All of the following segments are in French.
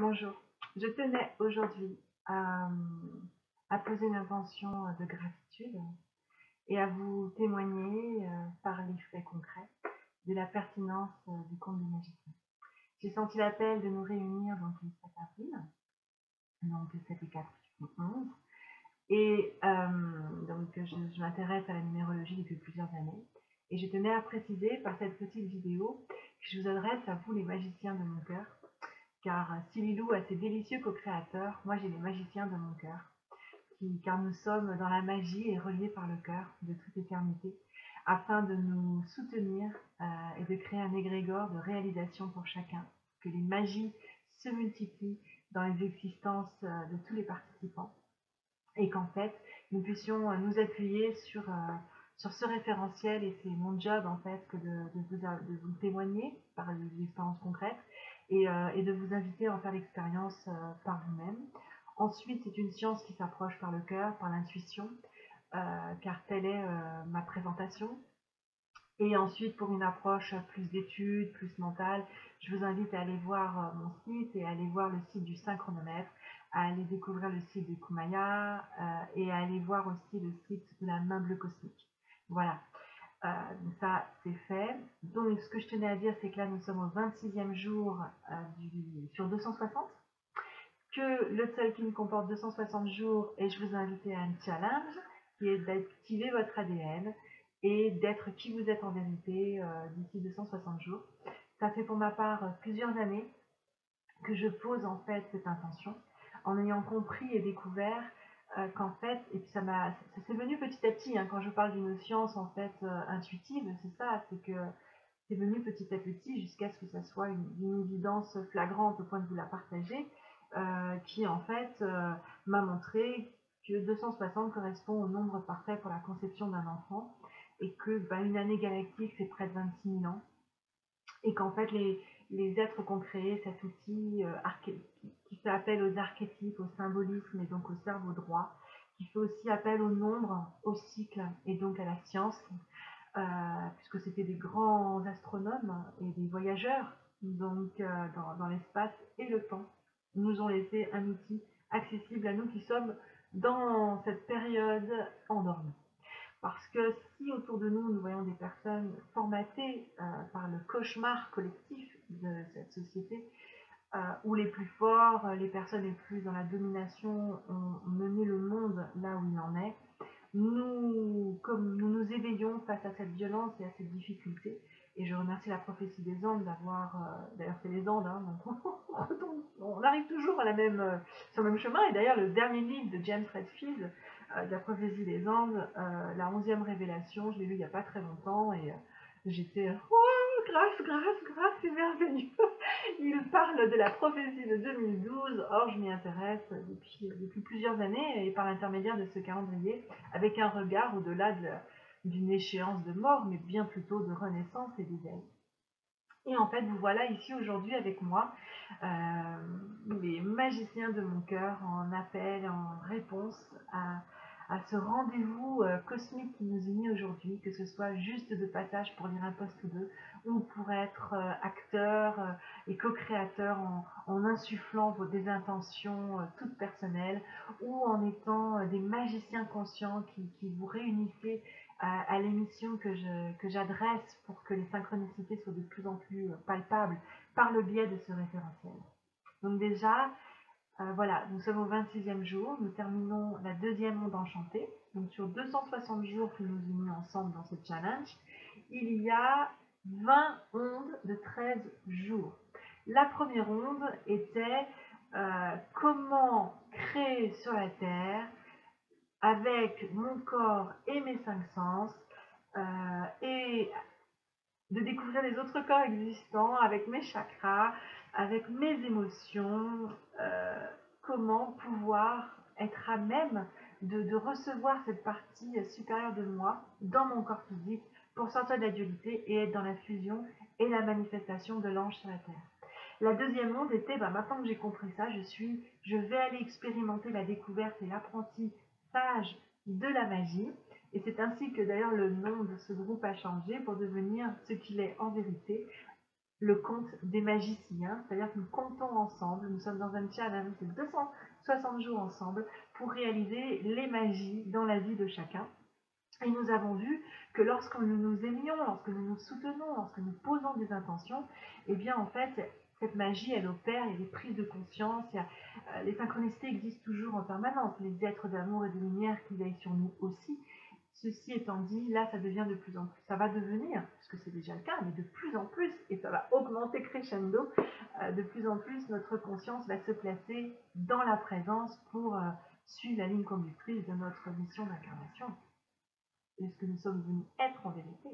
Bonjour, je tenais aujourd'hui à poser une intention de gratitude et à vous témoigner par les faits concrets de la pertinence du conte du magicien. J'ai senti l'appel de nous réunir donc le 7 avril, donc 7 et 4, 11, et donc je m'intéresse à la numérologie depuis plusieurs années et je tenais à préciser par cette petite vidéo que je vous adresse à vous les magiciens de mon cœur. Car si Lilou a ses délicieux co-créateurs, moi j'ai les magiciens de mon cœur, car nous sommes dans la magie et reliés par le cœur de toute éternité, afin de nous soutenir et de créer un égrégore de réalisation pour chacun, que les magies se multiplient dans les existences de tous les participants, et qu'en fait, nous puissions nous appuyer sur ce référentiel, et c'est mon job en fait que de vous témoigner par des expériences concrètes et de vous inviter à en faire l'expérience par vous-même. Ensuite, c'est une science qui s'approche par le cœur, par l'intuition, car telle est ma présentation. Et ensuite, pour une approche plus d'études, plus mentale, je vous invite à aller voir mon site et à aller voir le site du Synchronomètre, à aller découvrir le site de Kumaya et à aller voir aussi le site de la main bleue cosmique. Voilà, donc ça c'est fait. Donc ce que je tenais à dire, c'est que là nous sommes au 26e jour sur 260, que le Tzolk'in comporte 260 jours et je vous invite à un challenge qui est d'activer votre ADN et d'être qui vous êtes en vérité d'ici 260 jours. Ça fait pour ma part plusieurs années que je pose en fait cette intention en ayant compris et découvert qu'en fait, et puis ça s'est venu petit à petit, hein, quand je parle d'une science en fait intuitive, c'est ça, c'est que c'est venu petit à petit jusqu'à ce que ça soit une évidence flagrante au point de vous la partager, qui en fait m'a montré que 260 correspond au nombre parfait pour la conception d'un enfant et que une année galactique c'est près de 26 000 ans et qu'en fait les êtres qui ont créé cet outil qui fait appel aux archétypes, au symbolisme et donc au cerveau droit, qui fait aussi appel au nombre, au cycle et donc à la science, puisque c'était des grands astronomes et des voyageurs donc dans l'espace et le temps, nous ont laissé un outil accessible à nous qui sommes dans cette période endormie. Parce que si autour de nous, nous voyons des personnes formatées par le cauchemar collectif de cette société, où les plus forts, les personnes les plus dans la domination ont mené le monde là où il en est, comme nous nous éveillons face à cette violence et à cette difficulté, et je remercie la prophétie des Andes d'avoir, d'ailleurs c'est les Andes, hein, donc on arrive toujours sur le même chemin, et d'ailleurs le dernier livre de James Redfield, de la prophétie des Andes, la 11e révélation, je l'ai lu il n'y a pas très longtemps, et j'étais, oh, grâce, c'est merveilleux. Il parle de la prophétie de 2012, or je m'y intéresse depuis plusieurs années, et par l'intermédiaire de ce calendrier, avec un regard au-delà d'une échéance de mort, mais bien plutôt de renaissance et d'éveil. Et en fait, vous voilà ici aujourd'hui avec moi, les magiciens de mon cœur, en appel, en réponse à ce rendez-vous cosmique qui nous unit aujourd'hui, que ce soit juste de passage pour lire un post ou deux, ou pour être acteur et co-créateur en insufflant des intentions toutes personnelles, ou en étant des magiciens conscients qui vous réunissez à l'émission que j'adresse pour que les synchronicités soient de plus en plus palpables par le biais de ce référentiel. Donc déjà, voilà, nous sommes au 26e jour, nous terminons la deuxième onde enchantée. Donc sur 260 jours que nous unissons ensemble dans ce challenge, il y a 20 ondes de 13 jours. La première onde était comment créer sur la Terre avec mon corps et mes 5 sens, et de découvrir les autres corps existants avec mes chakras, avec mes émotions, comment pouvoir être à même de recevoir cette partie supérieure de moi dans mon corps physique pour sortir de la dualité et être dans la fusion et la manifestation de l'ange sur la terre. La deuxième onde était, maintenant que j'ai compris ça, je vais aller expérimenter la découverte et l'apprentissage de la magie. Et c'est ainsi que d'ailleurs le nom de ce groupe a changé pour devenir ce qu'il est en vérité, le conte des magiciens, c'est-à-dire que nous comptons ensemble, nous sommes dans un challenge de 260 jours ensemble pour réaliser les magies dans la vie de chacun. Et nous avons vu que lorsque nous nous aimions, lorsque nous nous soutenons, lorsque nous posons des intentions, eh bien en fait, cette magie, elle opère, il y a des prises de conscience, les synchronicités existent toujours en permanence, les êtres d'amour et de lumière qui veillent sur nous aussi. Ceci étant dit, là, ça devient de plus en plus, ça va devenir, puisque c'est déjà le cas, mais de plus en plus, et ça va augmenter crescendo, de plus en plus, notre conscience va se placer dans la présence pour suivre la ligne conductrice de notre mission d'incarnation. Et ce que nous sommes venus être en vérité.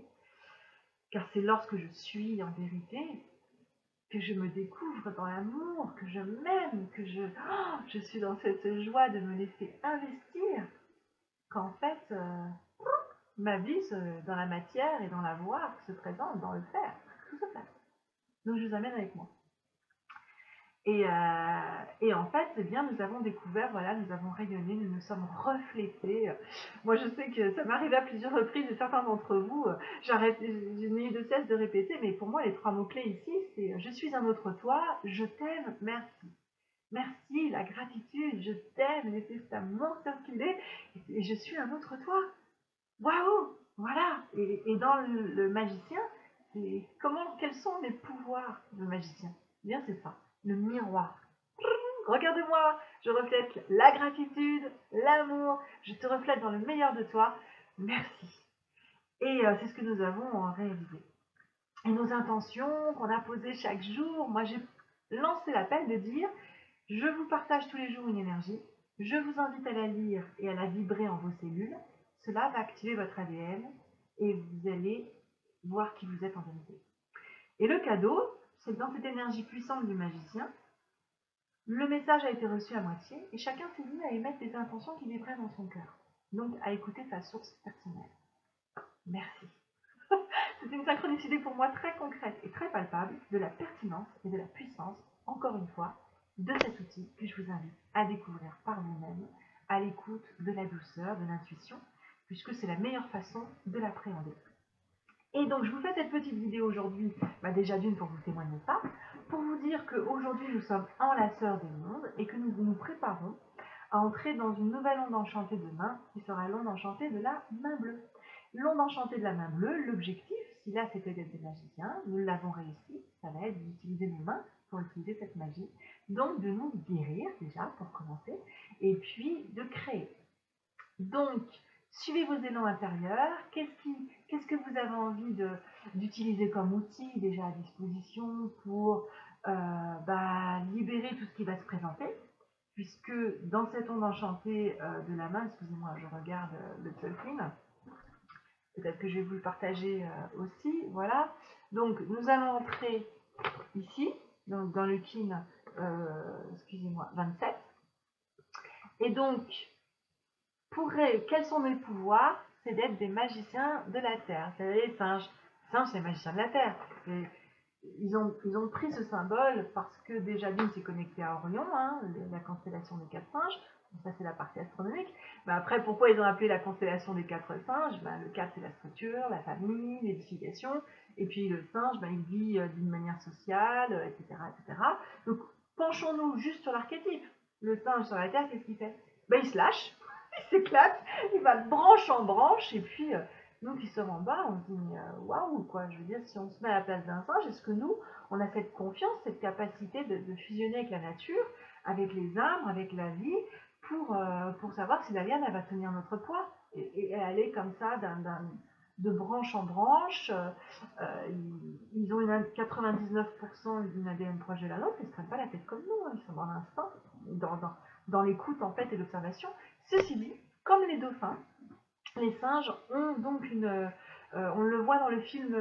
Car c'est lorsque je suis en vérité que je me découvre dans l'amour, que je m'aime, que je suis dans cette joie de me laisser investir, qu'en fait, ma vie dans la matière et dans la voix se présente, dans le faire, tout se fait. Donc je vous amène avec moi. Et en fait, eh bien, nous avons découvert, voilà, nous avons rayonné, nous nous sommes reflétés. Moi, je sais que ça m'est arrivé à plusieurs reprises, et certains d'entre vous, je n'ai eu de cesse de répéter, mais pour moi, les 3 mots-clés ici, c'est « je suis un autre toi, je t'aime, merci ». Merci, la gratitude, je t'aime, laissez cet amour circuler, et je suis un autre toi. Waouh, voilà. Et dans le magicien, quels sont les pouvoirs du magicien? Eh bien, c'est ça. Le miroir. Regarde-moi, je reflète la gratitude, l'amour, je te reflète dans le meilleur de toi. Merci. Et c'est ce que nous avons réalisé. Et nos intentions qu'on a posées chaque jour, moi j'ai lancé l'appel de dire, je vous partage tous les jours une énergie, je vous invite à la lire et à la vibrer en vos cellules. Cela va activer votre ADN et vous allez voir qui vous êtes en vérité. Et le cadeau, c'est que dans cette énergie puissante du magicien, le message a été reçu à moitié et chacun s'est mis à émettre des intentions qui vibraient dans son cœur. Donc à écouter sa source personnelle. Merci. C'est une synchronicité pour moi très concrète et très palpable de la pertinence et de la puissance, encore une fois, de cet outil que je vous invite à découvrir par vous-même, à l'écoute de la douceur, de l'intuition, puisque c'est la meilleure façon de l'appréhender. Et donc, je vous fais cette petite vidéo aujourd'hui, déjà d'une pour vous témoigner ça, pour vous dire qu'aujourd'hui, nous sommes enlaceurs des mondes et que nous nous préparons à entrer dans une nouvelle onde enchantée demain, qui sera l'onde enchantée de la main bleue. L'onde enchantée de la main bleue, l'objectif, si là c'était d'être des magiciens, nous l'avons réussi, ça va être d'utiliser nos mains pour utiliser cette magie, donc de nous guérir déjà, pour commencer, et puis de créer. Donc, suivez vos élans intérieurs. Qu'est-ce que vous avez envie d'utiliser comme outil déjà à disposition pour libérer tout ce qui va se présenter? Puisque dans cette onde enchantée de la main, excusez-moi, je regarde le Tolkien, peut-être que je vais vous le partager aussi, voilà. Donc, nous allons entrer ici, donc dans le kin, excusez-moi, 27. Et donc, quels sont mes pouvoirs? C'est d'être des magiciens de la Terre. Vous savez, les singes, c'est les magiciens de la Terre. Ils ont pris ce symbole parce que déjà d'une, c'est connecté à Orion, hein, la constellation des 4 singes. Ça, c'est la partie astronomique. Mais après, pourquoi ils ont appelé la constellation des 4 singes? Le 4, c'est la structure, la famille, l'édification. Et puis le singe, il vit d'une manière sociale, etc., etc. Donc, penchons-nous juste sur l'archétype. Le singe sur la Terre, qu'est-ce qu'il fait? Il se lâche, il s'éclate, il va de branche en branche, et puis nous qui sommes en bas, on se dit waouh, quoi. Je veux dire, si on se met à la place d'un singe, est-ce que nous, on a cette confiance, cette capacité de fusionner avec la nature, avec les arbres, avec la vie, pour savoir si la liane, elle va tenir notre poids et aller comme ça de branche en branche. Ils ont 99% d'une ADN proche de la nôtre, ils ne se prennent pas la tête comme nous, hein, ils sont dans l'instant, dans l'écoute en fait et l'observation. Ceci dit, comme les dauphins, les singes ont donc on le voit dans le film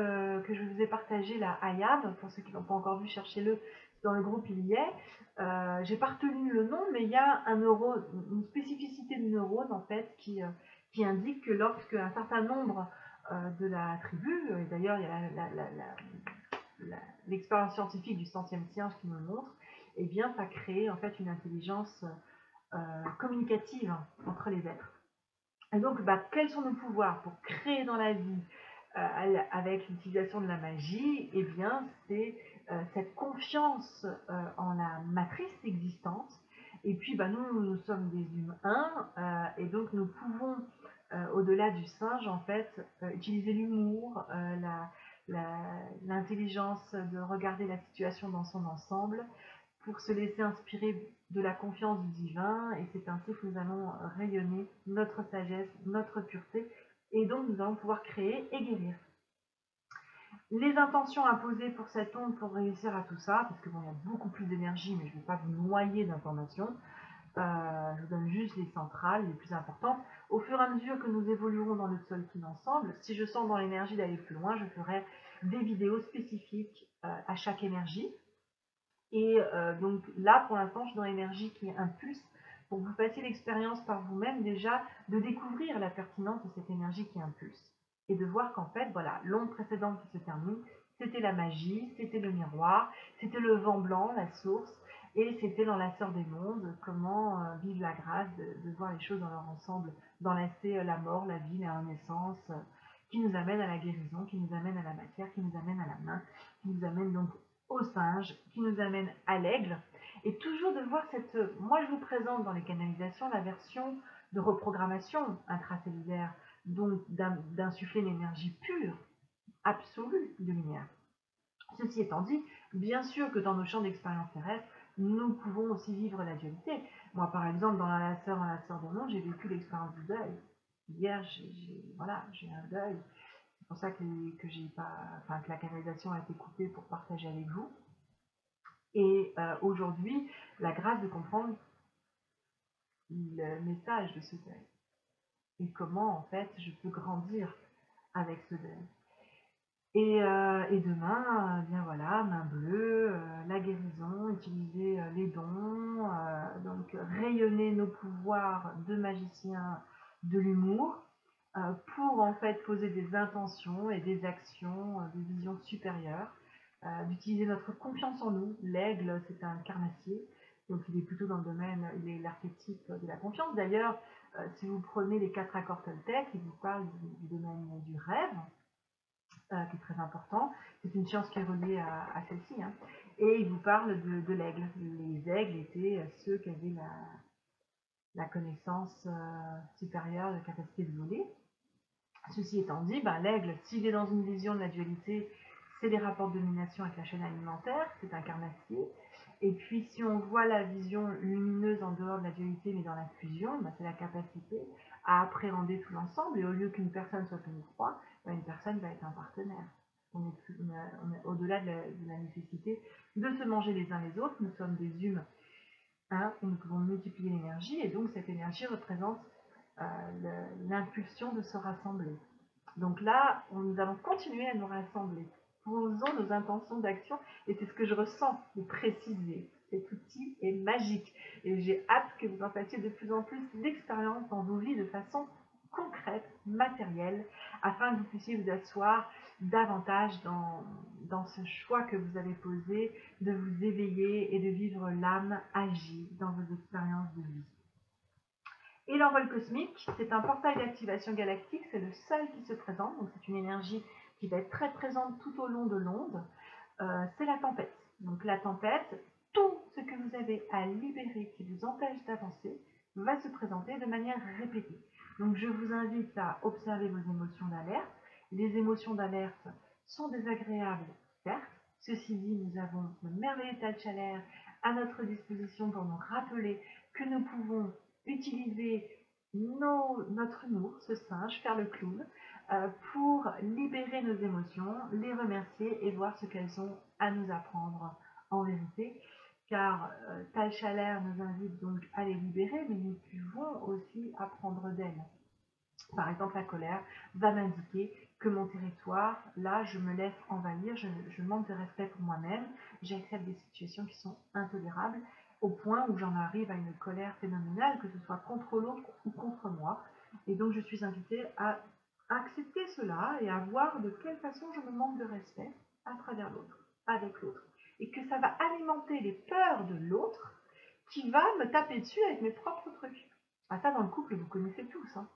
que je vous ai partagé, la Hayab, pour ceux qui ne l'ont pas encore vu, cherchez-le, dans le groupe il y est. J'ai pas retenu le nom, mais il y a une spécificité de neurone en fait qui indique que lorsque un certain nombre de la tribu, et d'ailleurs il y a l'expérience scientifique du 100e singe qui me le montre, et bien ça crée en fait une intelligence communicative entre les êtres. Et donc, quels sont nos pouvoirs pour créer dans la vie avec l'utilisation de la magie? Eh bien, c'est cette confiance en la matrice existante. Et puis nous sommes des humains et donc nous pouvons, au-delà du singe, en fait, utiliser l'humour, l'intelligence de regarder la situation dans son ensemble pour se laisser inspirer de la confiance du divin, et c'est ainsi que nous allons rayonner notre sagesse, notre pureté, et donc nous allons pouvoir créer et guérir. Les intentions à poser pour cette onde pour réussir à tout ça, parce que bon, il y a beaucoup plus d'énergie, mais je ne vais pas vous noyer d'informations. Je vous donne juste les centrales, les plus importantes. Au fur et à mesure que nous évoluerons dans le Tzolk'in ensemble, si je sens dans l'énergie d'aller plus loin, je ferai des vidéos spécifiques à chaque énergie. Et donc là, pour l'instant, je suis dans l'énergie qui impulse, pour que vous fassiez l'expérience par vous-même déjà de découvrir la pertinence de cette énergie qui impulse. Et de voir qu'en fait, voilà, l'onde précédente qui se termine, c'était la magie, c'était le miroir, c'était le vent blanc, la source, et c'était l'enlaceur des mondes, comment vivre la grâce, de voir les choses dans leur ensemble, d'enlacer la mort, la vie, la renaissance, qui nous amène à la guérison, qui nous amène à la matière, qui nous amène à la main, qui nous amène donc au singe, qui nous amène à l'aigle, et toujours de voir cette... Moi, je vous présente dans les canalisations la version de reprogrammation intracellulaire, donc d'insuffler l'énergie pure, absolue de lumière. Ceci étant dit, bien sûr que dans nos champs d'expérience terrestre, nous pouvons aussi vivre la dualité. Moi, par exemple, dans la sœur des mondes, j'ai vécu l'expérience du deuil. Hier, j'ai un deuil. C'est pour ça que la canalisation a été coupée pour partager avec vous. Et aujourd'hui, la grâce de comprendre le message de ce deuil. Et comment, en fait, je peux grandir avec ce deuil. Et demain, bien voilà, main bleue, la guérison, utiliser les dons, donc rayonner nos pouvoirs de magicien de l'humour, pour en fait poser des intentions et des actions, des visions supérieures, d'utiliser notre confiance en nous. L'aigle, c'est un carnassier, donc il est plutôt dans le domaine, il est l'archétype de la confiance. D'ailleurs, si vous prenez les 4 accords Toltec, ils vous parlent du domaine du rêve, qui est très important. C'est une science qui est reliée à celle-ci. Hein. Et il vous parle de l'aigle. Les aigles étaient ceux qui avaient la connaissance supérieure, la capacité de voler. Ceci étant dit, l'aigle, s'il est dans une vision de la dualité, c'est les rapports de domination avec la chaîne alimentaire, c'est un carnassier. Et puis si on voit la vision lumineuse en dehors de la dualité, mais dans la fusion, c'est la capacité à appréhender tout l'ensemble. Et au lieu qu'une personne soit une proie, une personne va être un partenaire. On est au-delà de la nécessité de se manger les uns les autres. Nous sommes des humains, hein, et nous pouvons multiplier l'énergie, et donc cette énergie représente l'impulsion de se rassembler. Donc là, nous allons continuer à nous rassembler. Posons nos intentions d'action, et c'est ce que je ressens de préciser. Cet outil est magique, et j'ai hâte que vous en fassiez de plus en plus d'expériences dans vos vies de façon concrète, matérielle, afin que vous puissiez vous asseoir davantage dans ce choix que vous avez posé de vous éveiller et de vivre l'âme agie dans vos expériences de vie. Et l'envol cosmique, c'est un portail d'activation galactique, c'est le seul qui se présente, donc c'est une énergie qui va être très présente tout au long de l'onde. C'est la tempête. Donc la tempête, tout ce que vous avez à libérer qui vous empêche d'avancer va se présenter de manière répétée. Donc je vous invite à observer vos émotions d'alerte. Les émotions d'alerte sont désagréables, certes. Ceci dit, nous avons le merveilleux Talchaler à notre disposition pour nous rappeler que nous pouvons utiliser notre humour, ce singe, faire le clown, pour libérer nos émotions, les remercier et voir ce qu'elles ont à nous apprendre en vérité. Car Talchaler nous invite donc à les libérer, mais nous pouvons aussi apprendre d'elles. Par exemple, la colère va m'indiquer que mon territoire, là, je me laisse envahir, je manque de respect pour moi-même, j'accepte des situations qui sont intolérables, au point où j'en arrive à une colère phénoménale, que ce soit contre l'autre ou contre moi. Et donc, je suis invitée à accepter cela et à voir de quelle façon je me manque de respect à travers l'autre, avec l'autre. Et que ça va alimenter les peurs de l'autre qui va me taper dessus avec mes propres trucs. Ah, ça, dans le couple, vous connaissez tous. Hein.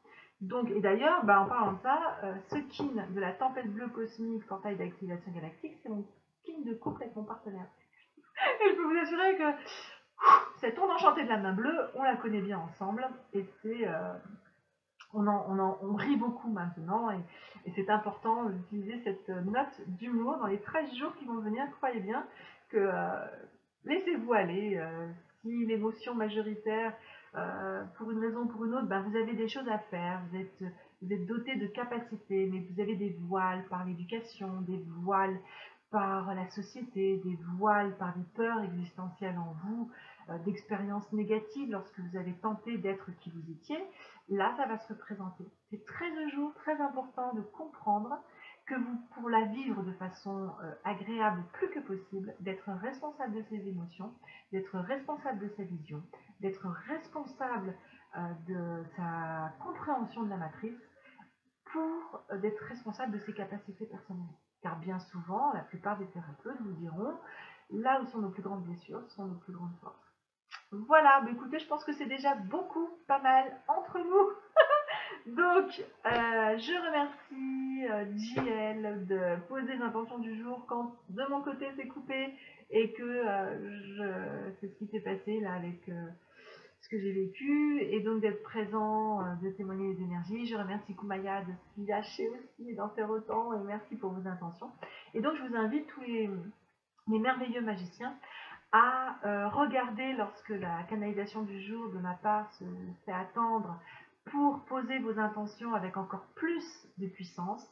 Donc, et d'ailleurs, en parlant de ça, ce kin de la tempête bleue cosmique, portail d'activation galactique, c'est mon kin de couple avec mon partenaire. Et je peux vous assurer que cette onde enchantée de la main bleue, on la connaît bien ensemble, et c'est... on rit beaucoup maintenant, et c'est important d'utiliser cette note d'humour dans les 13 jours qui vont venir. Croyez bien que laissez-vous aller. Si l'émotion majoritaire, pour une raison ou pour une autre, ben, vous avez des choses à faire, vous êtes doté de capacités, mais vous avez des voiles par l'éducation, des voiles par la société, des voiles par des peurs existentielles en vous, d'expériences négatives lorsque vous avez tenté d'être qui vous étiez. Là, ça va se représenter. C'est 13 jours très important de comprendre que vous, pour la vivre de façon agréable plus que possible, d'être responsable de ses émotions, d'être responsable de sa vision, d'être responsable de sa compréhension de la matrice, pour d'être responsable de ses capacités personnelles. Car bien souvent, la plupart des thérapeutes vous diront, là où sont nos plus grandes blessures, ce sont nos plus grandes forces. Voilà, mais écoutez, je pense que c'est déjà beaucoup, pas mal entre nous. Donc, je remercie JL de poser l'intention du jour quand de mon côté c'est coupé et que c'est ce qui s'est passé là avec ce que j'ai vécu, et donc d'être présent, de témoigner les énergies. Je remercie Kumaya de s'y lâcher aussi et d'en faire autant, et merci pour vos intentions. Et donc je vous invite tous les merveilleux magiciens à regarder lorsque la canalisation du jour de ma part se fait attendre, pour poser vos intentions avec encore plus de puissance.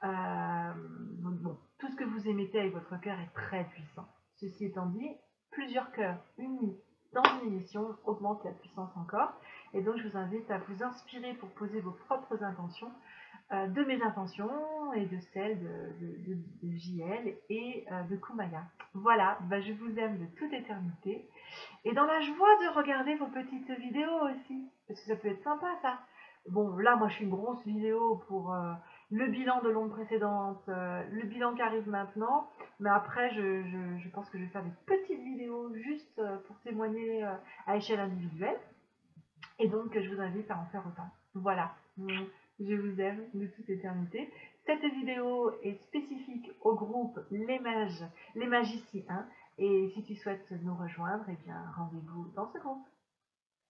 Bon, tout ce que vous émettez avec votre cœur est très puissant. Ceci étant dit, plusieurs cœurs unis dans une émission augmente la puissance encore. Et donc je vous invite à vous inspirer pour poser vos propres intentions, de mes intentions et de celles de JL et de Kumaya. Voilà, je vous aime de toute éternité. Et dans la joie de regarder vos petites vidéos aussi, parce que ça peut être sympa ça. Bon, là, moi je suis une grosse vidéo pour le bilan de l'onde précédente, le bilan qui arrive maintenant, mais après je pense que je vais faire des petites vidéos juste pour témoigner à échelle individuelle, et donc je vous invite à en faire autant. Voilà, je vous aime de toute éternité. Cette vidéo est spécifique au groupe Les Mages, les Magiciens, et si tu souhaites nous rejoindre, eh bien rendez-vous dans ce groupe.